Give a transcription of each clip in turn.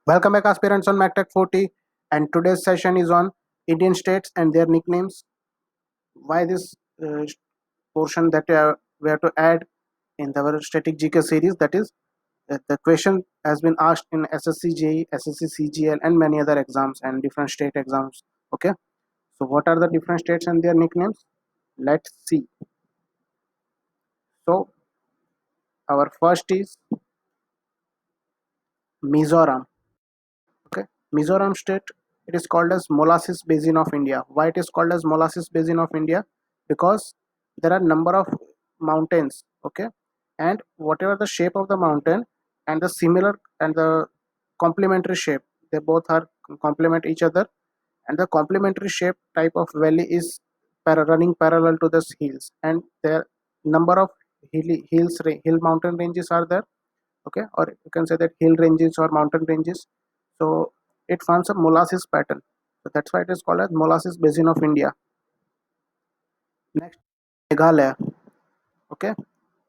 Welcome back, aspirants on MacTech 40, and today's session is on Indian states and their nicknames. Why this portion that we have to add in our static GK series? That is, the question has been asked in SSC JE, SSC CGL, and many other exams and different state exams. Okay, so what are the different states and their nicknames? Let's see. So, our first is Mizoram. Okay, Mizoram state, it is called as molasses basin of India. Why it is called as molasses basin of India? Because there are number of mountains. Okay, and whatever the shape of the mountain and the similar and the complementary shape, they both are complement each other, and the complementary shape type of valley is running parallel to the hills, and there number of hill mountain ranges are there. Okay, or you can say that hill ranges or mountain ranges. So it forms a molasses pattern, so that's why it is called as molasses basin of India. Next, Meghalaya. Okay,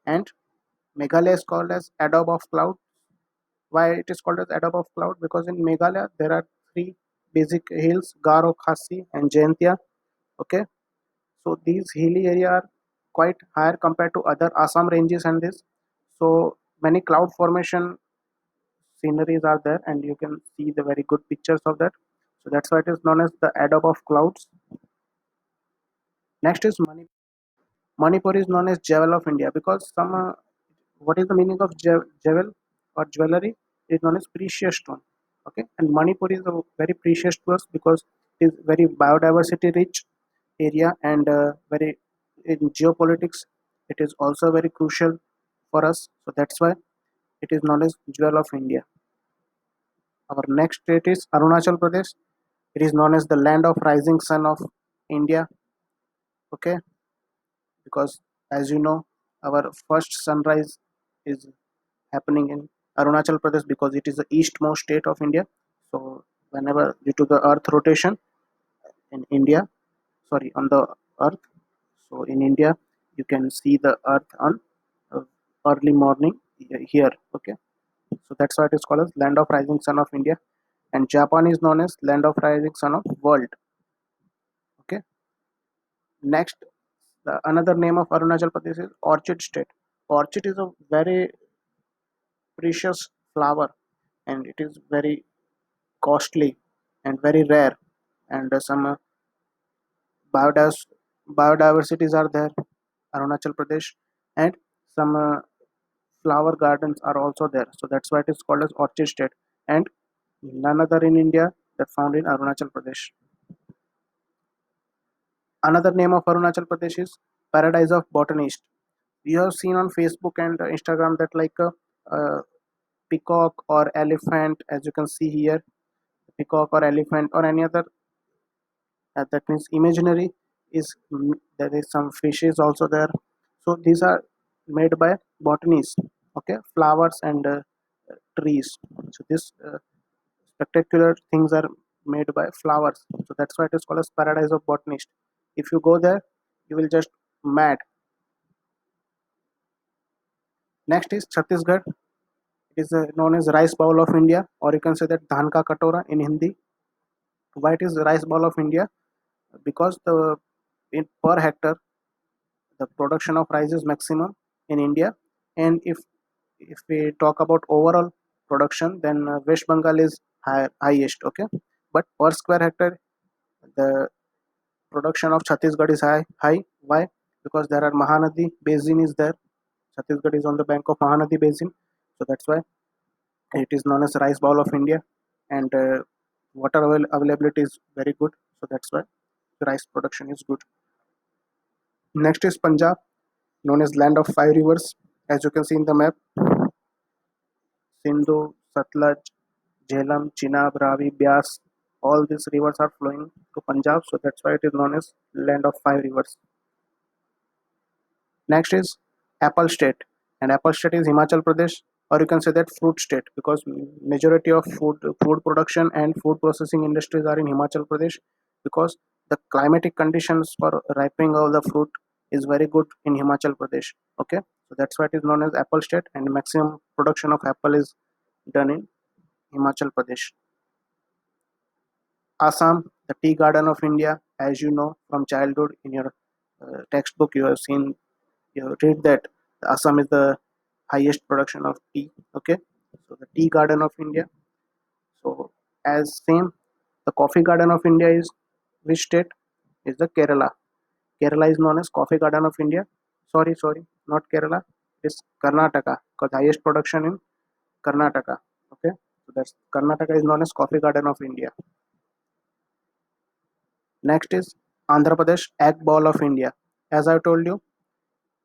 and Meghalaya is called as adobe of cloud. Why it is called as adobe of cloud? Because in Meghalaya there are three basic hills: Garo, Khasi, and Jaintia. Okay, so these hilly area are quite higher compared to other Assam ranges and this. So many cloud formation sceneries are there, and you can see the very good pictures of that. So that's why it is known as the adobe of clouds. Next is Manipur. Manipur is known as jewel of India because some what is the meaning of jewel or jewelry? It is known as precious stone. Okay, and Manipur is a very precious to us because it is very biodiversity rich area, and very in geopolitics it is also very crucial for us. So that's why it is known as jewel of India. Our next state is Arunachal Pradesh. It is known as the land of rising sun of India. Okay, because as you know, our first sunrise is happening in Arunachal Pradesh because it is the eastmost state of India. So whenever due to the Earth rotation in India, sorry, on the Earth, so in India you can see the Earth on uh, early morning here. Okay, so that's why it is called as land of rising sun of India, and Japan is known as land of rising sun of world. Okay, next, the another name of Arunachal Pradesh is Orchid State. Orchid is a very precious flower, and it is very costly and very rare, and some biodivers- biodiversities are there, Arunachal Pradesh, and some flower gardens are also there. So that's why it is called as Orchid State, and none other in India that found in Arunachal Pradesh. Another name of Arunachal Pradesh is Paradise of Botanist. You have seen on Facebook and Instagram that like a peacock or elephant, as you can see here, peacock or elephant or any other, that means imaginary, is there is some fishes also there. So these are made by botanists. Okay, flowers and trees. So this spectacular things are made by flowers. So that's why it is called as Paradise of Botanist. If you go there, you will just mad. Next is Chhattisgarh. It is known as rice bowl of India, or you can say that dhan ka katora in Hindi. Why it is rice bowl of India? Because the in per hectare the production of rice is maximum in India, and if we talk about overall production, then West Bengal is highest. Okay, but per square hectare the production of Chhattisgarh is high. Why? Because there are Mahanadi basin is there. Chhattisgarh is on the bank of Mahanadi basin, so that's why it is known as rice bowl of India, and water availability is very good. So that's why the rice production is good. Next is Punjab, known as land of five rivers. As you can see in the map, Sindhu, Satluj, Jhelum, Chenab, Ravi, Byas, all these rivers are flowing to Punjab. So that's why it is known as land of five rivers. Next is Apple State, and Apple State is Himachal Pradesh, or you can say that fruit state because majority of food production and food processing industries are in Himachal Pradesh because the climatic conditions for ripening of the fruit is very good in Himachal Pradesh. Okay, so that's why it is known as Apple State, and maximum production of apple is done in Himachal Pradesh. Assam, the tea garden of India, as you know from childhood in your textbook, you have seen, you read that Assam is the highest production of tea. Okay, so the tea garden of India. So as same, the coffee garden of India is which state? Is the Kerala. Kerala is known as coffee garden of India. Sorry, not Kerala. It's Karnataka because highest production in Karnataka. Okay, so that's Karnataka is known as coffee garden of India. Next is Andhra Pradesh egg ball of India. As I told you,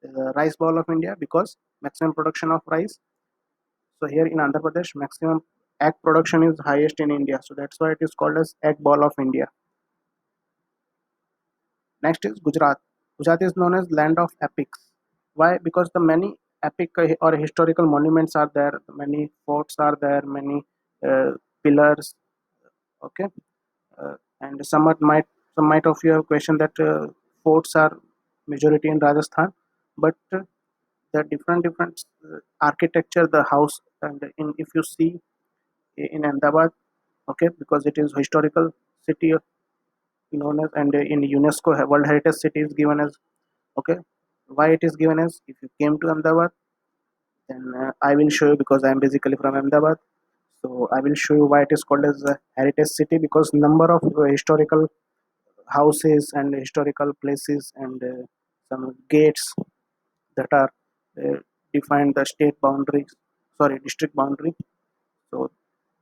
the rice ball of India because maximum production of rice. So here in Andhra Pradesh, maximum egg production is highest in India. So that's why it is called as egg ball of India. Next is Gujarat. Gujarat is known as land of epics. Why? Because the many epic or historical monuments are there. Many forts are there. Many uh, pillars. Okay, and some might of you have questioned that forts are majority in Rajasthan, but the different architecture, the house, and in if you see in Ahmedabad, okay, because it is historical city known as, and in UNESCO World Heritage City is given as, okay. Why it is given as? If you came to Ahmedabad, then I will show you because I am basically from Ahmedabad. So I will show you why it is called as a heritage city because number of historical houses and historical places and some gates that are uh, defined the state boundaries, sorry, district boundary. So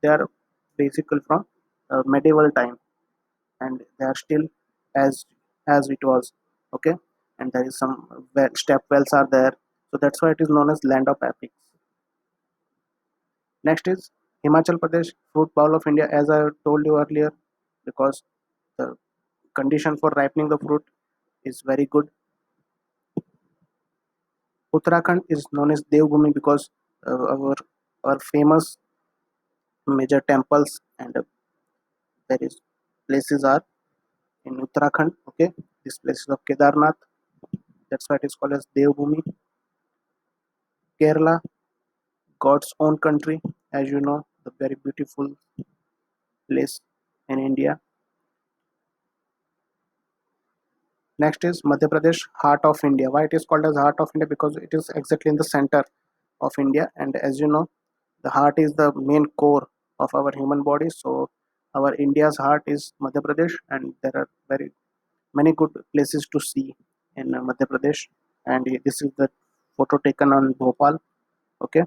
they are basically from medieval time and they are still as it was. Okay, and there is some step wells are there. So that's why it is known as land of epics. Next is Himachal Pradesh fruit bowl of India, as I told you earlier, because the condition for ripening the fruit is very good. Uttarakhand is known as Devbhumi because our famous major temples and there is places are in Uttarakhand. Okay, this place is of Kedarnath. That's why it is called as Devbhumi. Kerala, God's own country, as you know, the very beautiful place in India. Next is Madhya Pradesh, heart of India. Why it is called as heart of India? Because it is exactly in the center of India, and as you know, the heart is the main core of our human body. So our India's heart is Madhya Pradesh, and there are very many good places to see in Madhya Pradesh. And this is the photo taken on Bhopal. Okay,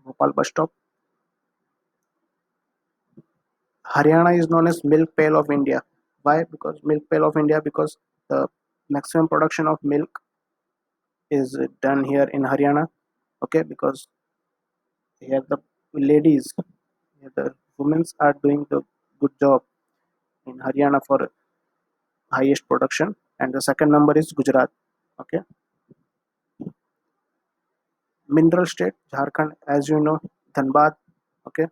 Bhopal bus stop. Haryana is known as milk pail of India. Why? Because milk pail of India because the maximum production of milk is done here in Haryana. Okay, because here the ladies, here the women are doing the good job in Haryana for highest production, and the second number is Gujarat. Okay, mineral state Jharkhand, as you know, Dhanbad. Okay,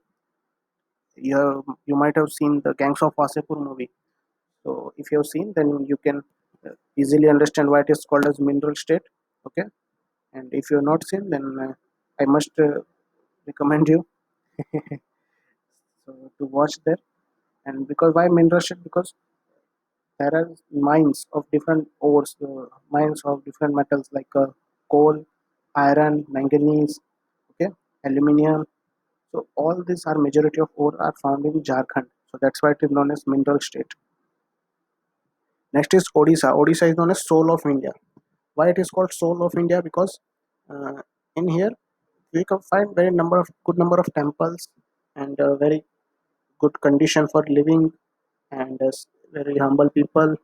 you might have seen the Gangs of Wasepur movie. So if you have seen, then you can easily understand why it is called as mineral state. Okay, and if you have not seen, then I must recommend you so to watch that. And because why mineral state? Because there are mines of different ores, mines of different metals like coal, iron, manganese, okay, aluminium. So all these are majority of ore are found in Jharkhand. So that's why it is known as mineral state. Next is Odisha. Odisha is known as soul of India. Why it is called soul of India? Because uh, in here we can find very number of good number of temples and very good condition for living and very humble people.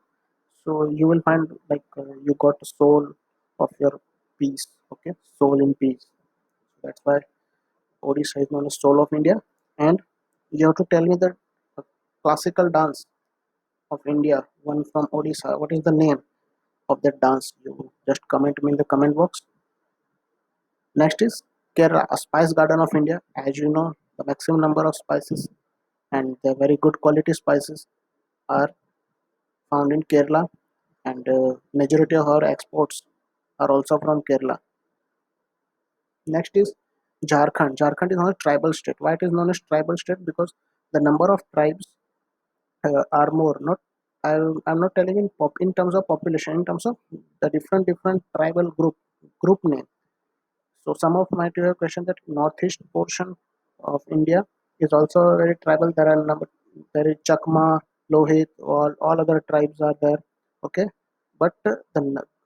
So you will find like you got the soul of your peace. Okay, soul in peace. That's why Odisha is known as soul of India. And you have to tell me the classical dance of India, one from Odisha. What is the name of that dance? You just comment me in the comment box. Next is Kerala, a spice garden of India. As you know, the maximum number of spices and the very good quality spices are found in Kerala, and majority of our exports are also from Kerala. Next is Jharkhand is not a tribal state. Why it is known as tribal state? Because the number of tribes are more. Not I'm not telling in terms of population, in terms of the different tribal group name. So some of my to your question that northeast portion of India is also very tribal. There is Chakma, Lohit, all other tribes are there. Okay, but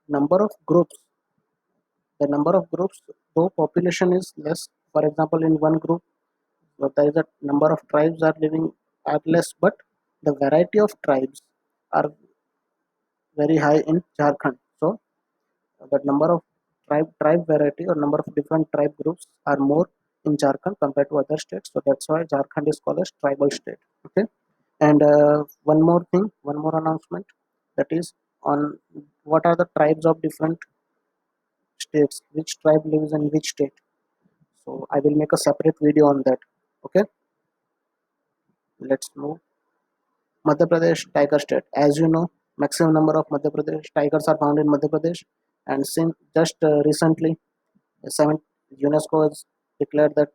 number of groups, though population is less. For example, in one group, there is a number of tribes are living are less, but the variety of tribes are very high in Jharkhand. So the number of tribe variety or number of different tribe groups are more in Jharkhand compared to other states. So that's why Jharkhand is called as tribal state. Okay, and one more thing, one more announcement, that is on what are the tribes of different states, which tribe lives in which state. So I will make a separate video on that. Okay, let's move. Madhya Pradesh tiger state. As you know, maximum number of Madhya Pradesh tigers are found in Madhya Pradesh, and since just recently, seven UNESCO has declared that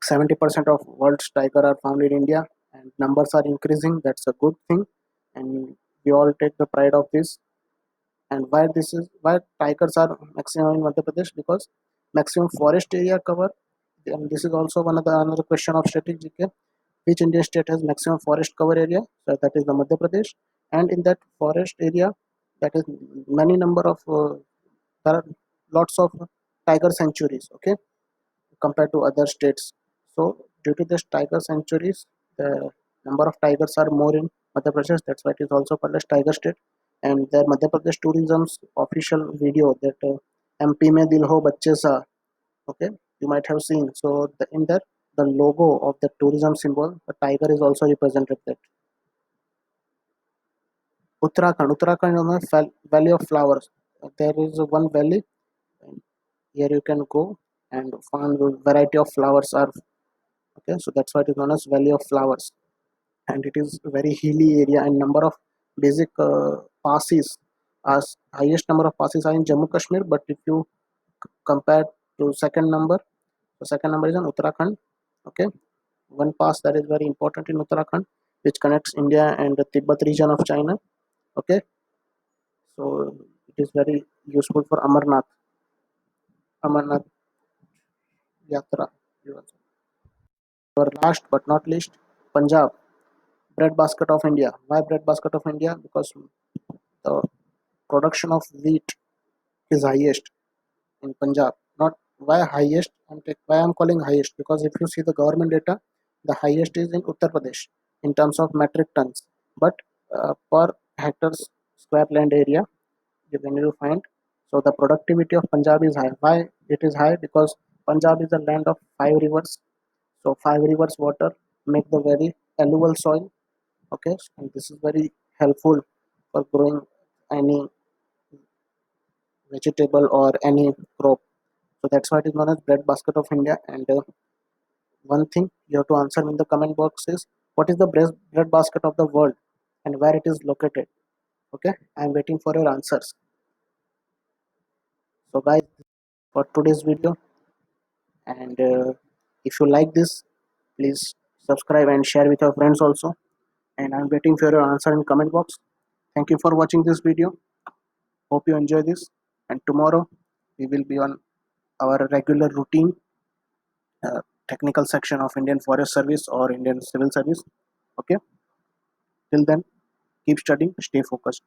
70% of world's tiger are found in India, and numbers are increasing. That's a good thing, and we all take the pride of this. And why tigers are maximum in Madhya Pradesh, because maximum forest area cover. And this is also another question of strategic. Which Indian state has maximum forest cover area? So that is the Madhya Pradesh, and in that forest area, that is many number of there are lots of tiger sanctuaries. Okay, compared to other states. So due to this tiger sanctuaries, the number of tigers are more in Madhya Pradesh. That's why it is also called as tiger state. And the Madhya Pradesh tourism's official video that MP mein dil ho bacche sa. Okay, you might have seen. So in that the logo of the tourism symbol, the tiger is also represented there. Uttarakhand is a valley of flowers. There is one valley. Here you can go and find a variety of flowers are. Okay, so that's why it is known as Valley of Flowers, and it is a very hilly area, and number of basic passes, as highest number of passes are in Jammu Kashmir, but if you compare to the second number is in Uttarakhand. Okay, one pass that is very important in Uttarakhand, which connects India and the Tibet region of China. Okay, so it is very useful for Amarnath Yatra. Our last but not least, Punjab, breadbasket of India. Why breadbasket of India? Because the production of wheat is highest in Punjab. Not why highest, why I'm calling highest, because if you see the government data, the highest is in Uttar Pradesh in terms of metric tons. But per hectare square land area, when you find, so the productivity of Punjab is high. Why it is high? Because Punjab is a land of five rivers. So five rivers water make the very alluvial soil. Okay, and this is very helpful for growing any vegetable or any crop. So that's why it is known as breadbasket of India. And one thing you have to answer in the comment box is, what is the breadbasket of the world and where it is located? Okay, I am waiting for your answers. So guys, for today's video, and if you like this, please subscribe and share with your friends also. And I'm waiting for your answer in comment box. Thank you for watching this video. Hope you enjoy this. And tomorrow we will be on our regular routine technical section of Indian Forest Service or Indian Civil Service. Okay, till then, keep studying, stay focused.